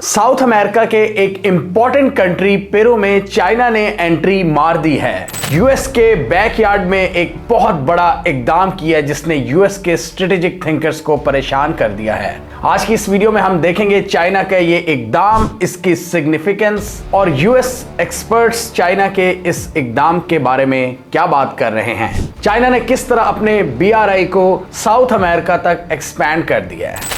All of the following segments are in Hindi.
साउथ अमेरिका के एक इंपॉर्टेंट कंट्री पेरू में चाइना ने एंट्री मार दी है। यूएस के बैकयार्ड में एक बहुत बड़ा इकदाम किया है जिसने यूएस के स्ट्रेटेजिक थिंकर्स को परेशान कर दिया है। आज की इस वीडियो में हम देखेंगे चाइना का ये इकदाम, इसकी सिग्निफिकेंस और यूएस एक्सपर्ट्स चाइना के इस इकदाम के बारे में क्या बात कर रहे हैं। चाइना ने किस तरह अपने बीआरआई को साउथ अमेरिका तक एक्सपैंड कर दिया है।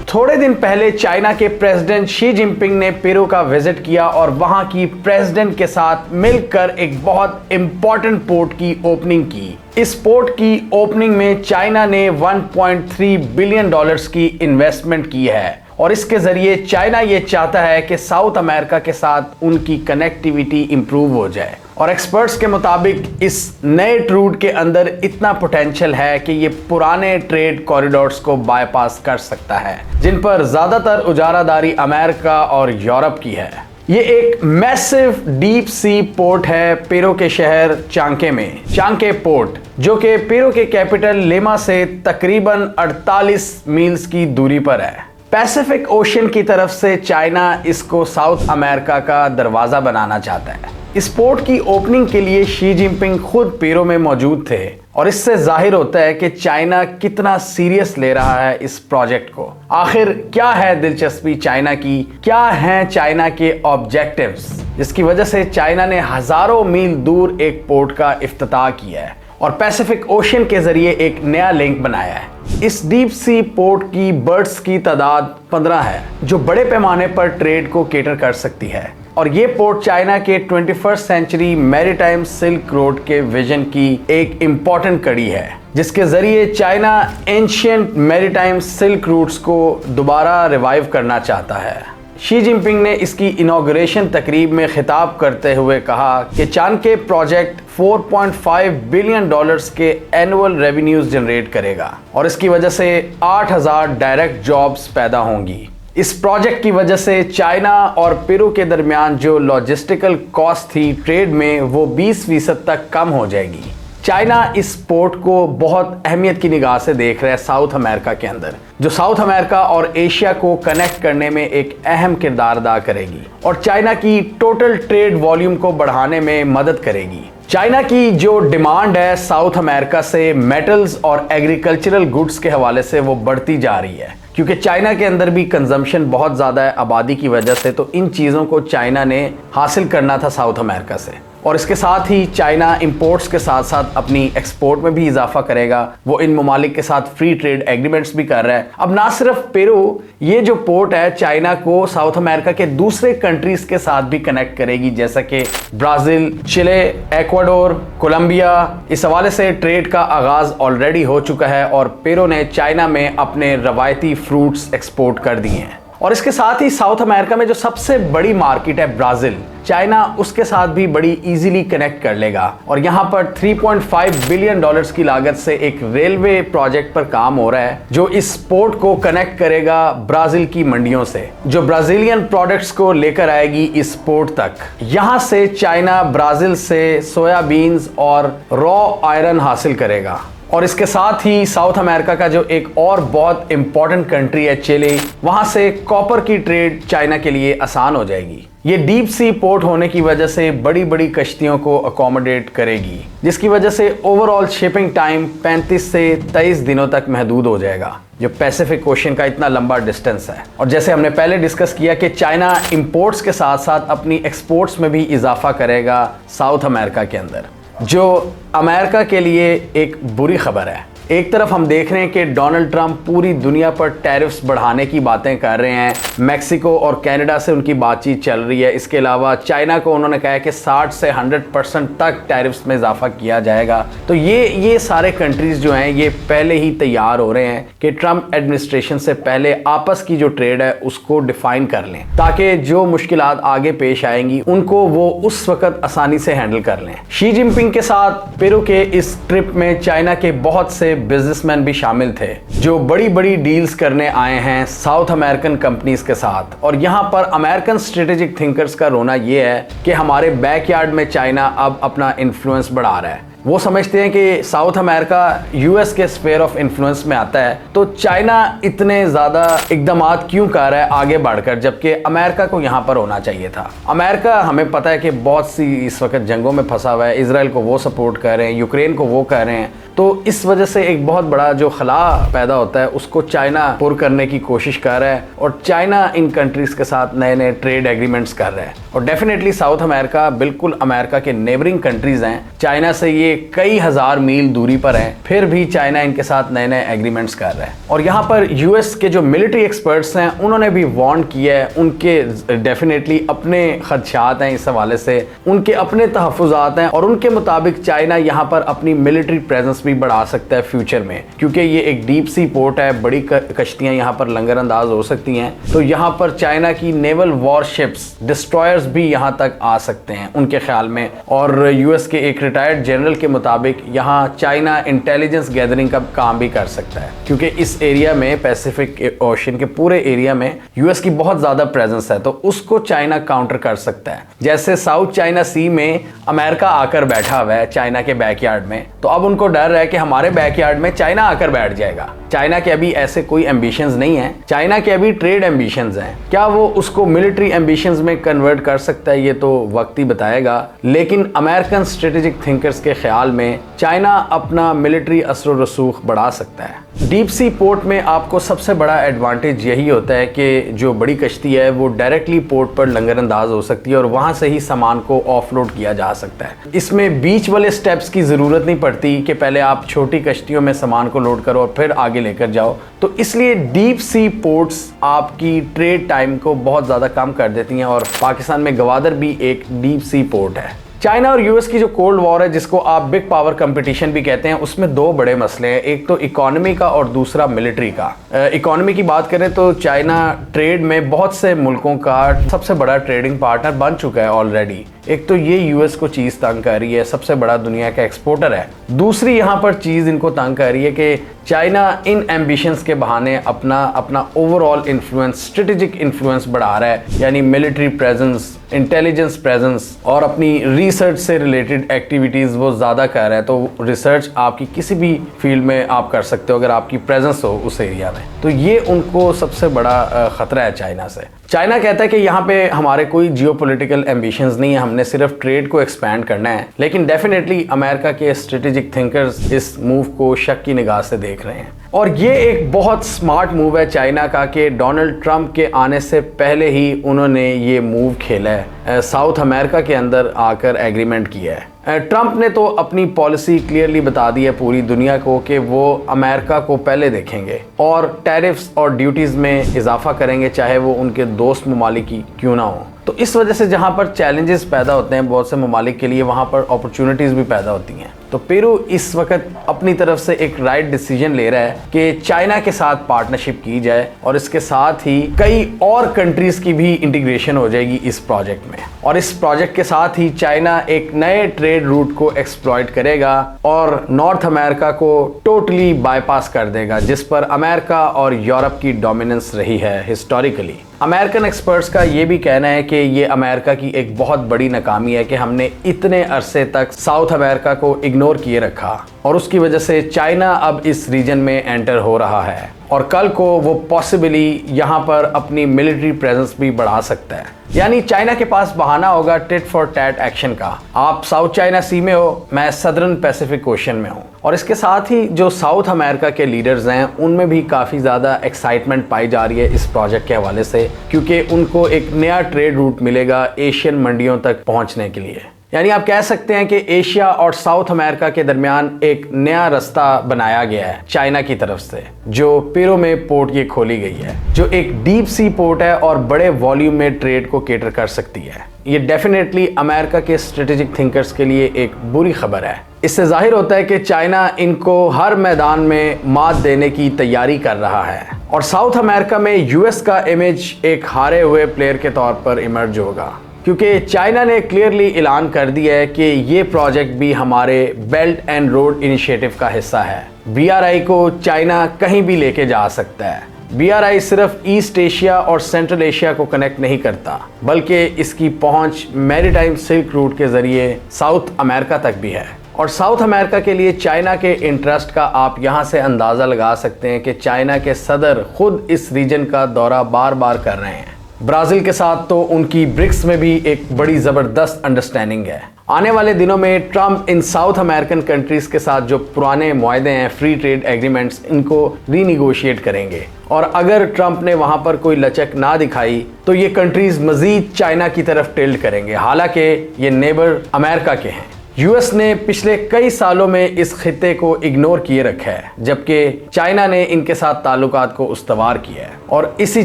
थोड़े दिन पहले चाइना के प्रेसिडेंट शी जिनपिंग ने पेरू का विजिट किया और वहां की प्रेसिडेंट के साथ मिलकर एक बहुत इंपॉर्टेंट पोर्ट की ओपनिंग की। इस पोर्ट की ओपनिंग में चाइना ने 1.3 बिलियन डॉलर्स की इन्वेस्टमेंट की है और इसके जरिए चाइना ये चाहता है कि साउथ अमेरिका के साथ उनकी कनेक्टिविटी इंप्रूव हो जाए। और एक्सपर्ट्स के मुताबिक इस नए रूट के अंदर इतना पोटेंशियल है कि ये पुराने ट्रेड कॉरिडोर्स को बाईपास कर सकता है, जिन पर ज्यादातर उजारादारी अमेरिका और यूरोप की है। ये एक मैसिव डीप सी पोर्ट है पेरू के शहर चांके में, चांके पोर्ट, जो कि पेरू के कैपिटल लिमा से तकरीबन 48 मील्स की दूरी पर है। पैसिफिक ओशन की तरफ से चाइना इसको साउथ अमेरिका का दरवाजा बनाना चाहता है। इस पोर्ट की ओपनिंग के लिए शी जिनपिंग खुद पेरू में मौजूद थे और इससे जाहिर होता है कि चाइना कितना सीरियस ले रहा है इस प्रोजेक्ट को। आखिर क्या है दिलचस्पी चाइना की, क्या हैं चाइना के ऑब्जेक्टिव्स, जिसकी वजह से चाइना ने हजारों मील दूर एक पोर्ट का इफ्तिताह किया है और पैसिफिक ओशन के जरिए एक नया लिंक बनाया है। इस डीप सी पोर्ट की बर्ड्स की तादाद 15 है, जो बड़े पैमाने पर ट्रेड को केटर कर सकती है। और ये पोर्ट चाइना के 21st century maritime silk road के विजन की एक इंपॉर्टेंट कड़ी है, जिसके जरिए China ancient maritime silk routes को दोबारा रिवाइव करना चाहता है। शी जिनपिंग ने इसकी इनॉग्रेशन तकरीब में खिताब करते हुए कहा कि चाणक्य प्रोजेक्ट 4.5 बिलियन डॉलर्स के एनुअल रेवेन्यूज जनरेट करेगा और इसकी वजह से 8,000 डायरेक्ट जॉब्स पैदा होंगी। इस प्रोजेक्ट की वजह से चाइना और पेरू के दरमियान जो लॉजिस्टिकल कॉस्ट थी ट्रेड में, वो 20% तक कम हो जाएगी। चाइना इस पोर्ट को बहुत अहमियत की निगाह से देख रहा है साउथ अमेरिका के अंदर, जो साउथ अमेरिका और एशिया को कनेक्ट करने में एक अहम किरदार अदा करेगी और चाइना की टोटल ट्रेड वॉल्यूम को बढ़ाने में मदद करेगी। चाइना की जो डिमांड है साउथ अमेरिका से मेटल्स और एग्रीकल्चरल गुड्स के हवाले से, वो बढ़ती जा रही है, क्योंकि चाइना के अंदर भी कंजम्पशन बहुत ज़्यादा है आबादी की वजह से। तो इन चीज़ों को चाइना ने हासिल करना था साउथ अमेरिका से और इसके साथ ही चाइना इंपोर्ट्स के साथ साथ अपनी एक्सपोर्ट में भी इजाफा करेगा। वो इन ममालिक के साथ फ्री ट्रेड एग्रीमेंट्स भी कर रहा है। अब ना सिर्फ पेरू, ये जो पोर्ट है चाइना को साउथ अमेरिका के दूसरे कंट्रीज के साथ भी कनेक्ट करेगी, जैसा कि ब्राज़ील, चिले, एक्वाडोर, कोलंबिया। इस हवाले से ट्रेड का आगाज ऑलरेडी हो चुका है और पेरू ने चाइना में अपने रवायती फ्रूट्स एक्सपोर्ट कर दिए हैं। और इसके साथ ही साउथ अमेरिका में जो सबसे बड़ी मार्केट है ब्राज़ील, चाइना उसके साथ भी बड़ी इजीली कनेक्ट कर लेगा और यहाँ पर 3.5 बिलियन डॉलर्स की लागत से एक रेलवे प्रोजेक्ट पर काम हो रहा है, जो इस पोर्ट को कनेक्ट करेगा ब्राज़ील की मंडियों से, जो ब्राज़ीलियन प्रोडक्ट्स को लेकर आएगी इस पोर्ट तक। यहाँ से चाइना ब्राज़ील से सोयाबीन्स और रॉ आयरन हासिल करेगा। और इसके साथ ही साउथ अमेरिका का जो एक और बहुत इंपॉर्टेंट कंट्री है चिली, वहां से कॉपर की ट्रेड चाइना के लिए आसान हो जाएगी। ये डीप सी पोर्ट होने की वजह से बड़ी बड़ी कश्तियों को अकोमोडेट करेगी, जिसकी वजह से ओवरऑल शिपिंग टाइम 35 से 23 दिनों तक महदूद हो जाएगा, जो पैसिफिक ओशन का इतना लंबा डिस्टेंस है। और जैसे हमने पहले डिस्कस किया कि चाइना इंपोर्ट्स के साथ साथ अपनी एक्सपोर्ट्स में भी इजाफा करेगा साउथ अमेरिका के अंदर, जो अमेरिका के लिए एक बुरी खबर है। एक तरफ हम देख रहे हैं कि डोनाल्ड ट्रंप पूरी दुनिया पर टैरिफ्स बढ़ाने की बातें कर रहे हैं, मैक्सिको और कनाडा से उनकी बातचीत चल रही है। इसके अलावा चाइना को उन्होंने कहा है कि 60 से 100% तक टैरिफ्स में इजाफा किया जाएगा। तो ये सारे कंट्रीज जो हैं ये पहले ही तैयार हो रहे हैं कि ट्रंप एडमिनिस्ट्रेशन से पहले आपस की जो ट्रेड है उसको डिफाइन कर लें, ताकि जो मुश्किलात आगे पेश आएंगी उनको वो उस वक्त आसानी से हैंडल कर लें। शी जिनपिंग के साथ पेरू के इस ट्रिप में चाइना के बहुत से बिजनेसमैन भी शामिल थे, जो बड़ी बड़ी डील्स करने आए हैं साउथ अमेरिकन कंपनीज के साथ। और यहाँ पर अमेरिकन स्ट्रेटेजिक थिंकर्स का रोना ये है कि हमारे बैकयार्ड में चाइना अब अपना इन्फ्लुएंस बढ़ा रहा है। वो समझते हैं कि साउथ अमेरिका यूएस के स्फीयर ऑफ इन्फ्लुएंस में आता है, तो चाइना इतने ज़्यादा इकदामात क्यों कर रहा है आगे बढ़कर, जबकि अमेरिका को यहाँ पर होना चाहिए था। अमेरिका हमें पता है कि बहुत सी इस वक्त जंगों में फंसा हुआ है, इसराइल को वो सपोर्ट कर रहे हैं, यूक्रेन को वो कर रहे हैं, तो इस वजह से एक बहुत बड़ा जो खला पैदा होता है उसको चाइना पुर करने की कोशिश कर रहा है, और चाइना इन कंट्रीज़ के साथ नए नए ट्रेड एग्रीमेंट्स कर रहा है। और डेफिनेटली साउथ अमेरिका बिल्कुल अमेरिका के नेबरिंग कंट्रीज़ हैं, चाइना से ये कई हज़ार मील दूरी पर हैं, फिर भी चाइना इनके साथ नए नए एग्रीमेंट्स कर रहा है। और यहाँ पर यूएस के जो मिलिट्री एक्सपर्ट्स हैं उन्होंने भी वार्न किया है, उनके डेफिनेटली अपने खदशात हैं इस हवाले से, उनके अपने तहफ़्फ़ुज़ात हैं, और उनके मुताबिक चाइना यहाँ पर अपनी मिलिट्री प्रेजेंस भी बढ़ा सकता है फ्यूचर में, क्योंकि ये एक डीप सी पोर्ट है, बड़ी कश्तियाँ यहाँ पर लंगर अंदाज हो सकती हैं, तो यहाँ पर चाइना की नेवल वॉरशिप्स, डिस्ट्रॉयर्स भी यहाँ तक आ सकते हैं उनके ख्याल में। और यूएस के एक रिटायर्ड जनरल के मुताबिक यहाँ चाइना इंटेलिजेंस गैदरिंग का काम भी कर सकता है, क्योंकि इस एरिया में, पैसिफिक ओशन के पूरे एरिया में यूएस की बहुत ज़्यादा प्रेजेंस है, तो उसको चाइना काउंटर कर सकता है। जैसे साउथ चाइना सी में अमेरिका आकर बैठा हुआ है चाइना के बैकयार्ड में, तो अब उनको डर है कि हमारे बैकयार्ड में चाइना आकर बैठ जाएगा। चाइना के अभी ऐसे कोई एम्बिशंस नहीं है, चाइना के अभी ट्रेड एम्बिशंस हैं। क्या वो उसको मिलिट्री एम्बिशंस में कन्वर्ट कर सकता है, ये तो वक्त ही बताएगा। लेकिन अमेरिकन स्ट्रेटेजिक थिंकर्स के ख्याल में चाइना अपना मिलिट्री असर रसूख बढ़ा सकता है। डीप सी पोर्ट में आपको सबसे बड़ा एडवांटेज यही होता है कि जो बड़ी कश्ती है वो डायरेक्टली पोर्ट पर लंगर अंदाज हो सकती है और वहाँ से ही सामान को ऑफलोड किया जा सकता है। इसमें बीच वाले स्टेप्स की ज़रूरत नहीं पड़ती कि पहले आप छोटी कश्तियों में सामान को लोड करो और फिर आगे लेकर जाओ, तो इसलिए डीप सी पोर्ट्स आपकी ट्रेड टाइम को बहुत ज़्यादा कम कर देती हैं, और पाकिस्तान में गवादर भी एक डीप सी पोर्ट है। चाइना और यूएस की जो कोल्ड वॉर है, जिसको आप बिग पावर कंपटीशन भी कहते हैं, उसमें दो बड़े मसले हैं, एक तो इकोनॉमी का और दूसरा मिलिट्री का। इकोनॉमी की बात करें तो चाइना ट्रेड में बहुत से मुल्कों का सबसे बड़ा ट्रेडिंग पार्टनर बन चुका है ऑलरेडी। एक तो ये यूएस को चीज़ तंग कर रही है, सबसे बड़ा दुनिया का एक्सपोर्टर है। दूसरी यहाँ पर चीज़ इनको तंग कर रही है कि चाइना इन एम्बिशंस के बहाने अपना ओवरऑल इन्फ्लुएंस, स्ट्रेटेजिक इन्फ्लुएंस बढ़ा रहा है, यानी मिलिट्री प्रेजेंस, इंटेलिजेंस प्रेजेंस, और अपनी रिसर्च से रिलेटेड एक्टिविटीज़ वो ज़्यादा कर रहा है। तो रिसर्च आपकी किसी भी फील्ड में आप कर सकते हो अगर आपकी प्रेजेंस हो उस एरिया में, तो ये उनको सबसे बड़ा ख़तरा है चाइना से। चाइना कहता है कि यहाँ पे हमारे कोई जियोपॉलिटिकल एम्बिशंस नहीं है, हमने सिर्फ ट्रेड को एक्सपैंड करना है। लेकिन डेफिनेटली अमेरिका के स्ट्रेटेजिक थिंकर्स इस मूव को शक की निगाह से देख रहे हैं, और ये एक बहुत स्मार्ट मूव है चाइना का कि डोनाल्ड ट्रंप के आने से पहले ही उन्होंने ये मूव खेला है, साउथ अमेरिका के अंदर आकर एग्रीमेंट किया है। ट्रंप ने तो अपनी पॉलिसी क्लियरली बता दी है पूरी दुनिया को कि वो अमेरिका को पहले देखेंगे और टैरिफ्स और ड्यूटीज़ में इजाफा करेंगे, चाहे वो उनके दोस्त ममालिक की क्यों ना हो। तो इस वजह से जहाँ पर चैलेंजेस पैदा होते हैं बहुत से ममालिक के लिए, वहाँ पर अपॉर्चुनिटीज़ भी पैदा होती हैं। तो पेरू इस वक्त अपनी तरफ से एक राइट डिसीजन ले रहा है कि चाइना के साथ पार्टनरशिप की जाए, और इसके साथ ही कई और कंट्रीज़ की भी इंटीग्रेशन हो जाएगी इस प्रोजेक्ट में। और इस प्रोजेक्ट के साथ ही चाइना एक नए ट्रेड रूट को एक्सप्लॉइट करेगा और नॉर्थ अमेरिका को टोटली बाईपास कर देगा, जिस पर अमेरिका और यूरोप की डोमिनेंस रही है हिस्टोरिकली। अमेरिकन एक्सपर्ट्स का ये भी कहना है कि ये अमेरिका की एक बहुत बड़ी नाकामी है कि हमने इतने अरसे तक साउथ अमेरिका को इग्नोर किए रखा, और उसकी वजह से चाइना अब इस रीजन में एंटर हो रहा है, और कल को वो पॉसिबली यहाँ पर अपनी मिलिट्री प्रेजेंस भी बढ़ा सकता है। यानी चाइना के पास बहाना होगा टिट फॉर टैट एक्शन का। आप साउथ चाइना सी में हो, मैं सदर्न पैसिफिक ओशन में हूँ, और इसके साथ ही जो साउथ अमेरिका के लीडर्स हैं उनमें भी काफ़ी ज़्यादा एक्साइटमेंट पाई जा रही है इस प्रोजेक्ट के हवाले से, क्योंकि उनको एक नया ट्रेड रूट मिलेगा एशियन मंडियों तक पहुँचने के लिए। यानी आप कह सकते हैं कि एशिया और साउथ अमेरिका के दरमियान एक नया रास्ता बनाया गया है चाइना की तरफ से, जो पेरू में पोर्ट ये खोली गई है, जो एक डीप सी पोर्ट है और बड़े वॉल्यूम में ट्रेड को केटर कर सकती है। ये डेफिनेटली अमेरिका के स्ट्रेटेजिक थिंकर्स के लिए एक बुरी खबर है। इससे जाहिर होता है कि चाइना इनको हर मैदान में मात देने की तैयारी कर रहा है, और साउथ अमेरिका में यूएस का इमेज एक हारे हुए प्लेयर के तौर पर इमर्ज होगा, क्योंकि चाइना ने क्लियरली ऐलान कर दिया है कि ये प्रोजेक्ट भी हमारे बेल्ट एंड रोड इनिशिएटिव का हिस्सा है। BRI को चाइना कहीं भी लेके जा सकता है। BRI सिर्फ ईस्ट एशिया और सेंट्रल एशिया को कनेक्ट नहीं करता, बल्कि इसकी पहुंच मैरीटाइम सिल्क रूट के जरिए साउथ अमेरिका तक भी है। और साउथ अमेरिका के लिए चाइना के इंटरेस्ट का आप यहां से अंदाज़ा लगा सकते हैं कि चाइना के सदर खुद इस रीजन का दौरा बार बार कर रहे हैं। ब्राज़ील के साथ तो उनकी ब्रिक्स में भी एक बड़ी ज़बरदस्त अंडरस्टैंडिंग है। आने वाले दिनों में ट्रंप इन साउथ अमेरिकन कंट्रीज़ के साथ जो पुराने मुआहदे हैं, फ्री ट्रेड एग्रीमेंट्स, इनको रीनिगोशिएट करेंगे। और अगर ट्रंप ने वहां पर कोई लचक ना दिखाई तो ये कंट्रीज़ मज़ीद चाइना की तरफ टिल्ट करेंगे, हालांकि ये नेबर अमेरिका के हैं। यूएस ने पिछले कई सालों में इस खित्ते को इग्नोर किए रखा है, जबकि चाइना ने इनके साथ ताल्लुकात को उस्तवार किया है। और इसी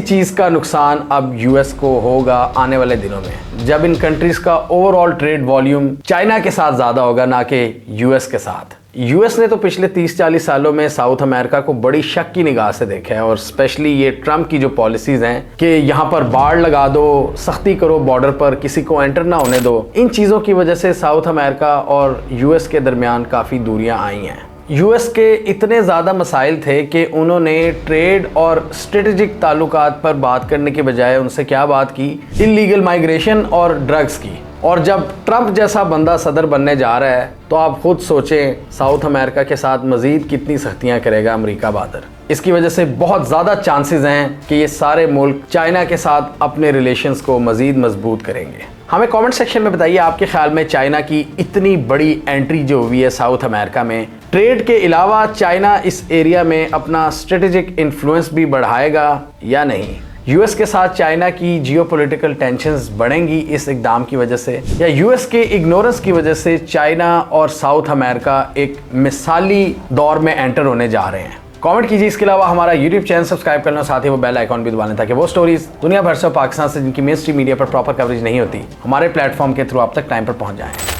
चीज़ का नुकसान अब यूएस को होगा आने वाले दिनों में, जब इन कंट्रीज़ का ओवरऑल ट्रेड वॉल्यूम चाइना के साथ ज़्यादा होगा, ना कि यूएस के साथ। यूएस ने तो पिछले 30-40 सालों में साउथ अमेरिका को बड़ी शक की निगाह से देखा है, और स्पेशली ये ट्रंप की जो पॉलिसीज़ हैं कि यहाँ पर बाड़ लगा दो, सख्ती करो बॉर्डर पर, किसी को एंटर ना होने दो, इन चीज़ों की वजह से साउथ अमेरिका और यूएस के दरमियान काफ़ी दूरियां आई हैं। यूएस के इतने ज़्यादा मसाइल थे कि उन्होंने ट्रेड और स्ट्रेटेजिक ताल्लुकात पर बात करने के बजाय उनसे क्या बात की, इल्लीगल माइग्रेशन और ड्रग्स की। और जब ट्रंप जैसा बंदा सदर बनने जा रहा है तो आप खुद सोचें साउथ अमेरिका के साथ मज़ीद कितनी सख्तियां करेगा अमेरिका बहादुर। इसकी वजह से बहुत ज़्यादा चांसेस हैं कि ये सारे मुल्क चाइना के साथ अपने रिलेशंस को मज़ीद मजबूत करेंगे। हमें कमेंट सेक्शन में बताइए आपके ख्याल में चाइना की इतनी बड़ी एंट्री जो हुई है साउथ अमेरिका में, ट्रेड के अलावा चाइना इस एरिया में अपना स्ट्रेटेजिक इन्फ्लुएंस भी बढ़ाएगा या नहीं? यूएस के साथ चाइना की जियोपॉलिटिकल टेंशंस बढ़ेंगी इस इकदाम की वजह से, या यूएस के इग्नोरेंस की वजह से चाइना और साउथ अमेरिका एक मिसाली दौर में एंटर होने जा रहे हैं? कमेंट कीजिए। इसके अलावा हमारा यूट्यूब चैनल सब्सक्राइब करना, साथ ही वो बेल आइकॉन भी दबाना, ताकि वो स्टोरीज दुनिया भर से पाकिस्तान से जिनकी मेन स्ट्रीम मीडिया पर प्रॉपर कवरेज नहीं होती, हमारे प्लेटफॉर्म के थ्रू आप तक टाइम पर पहुंच जाएं।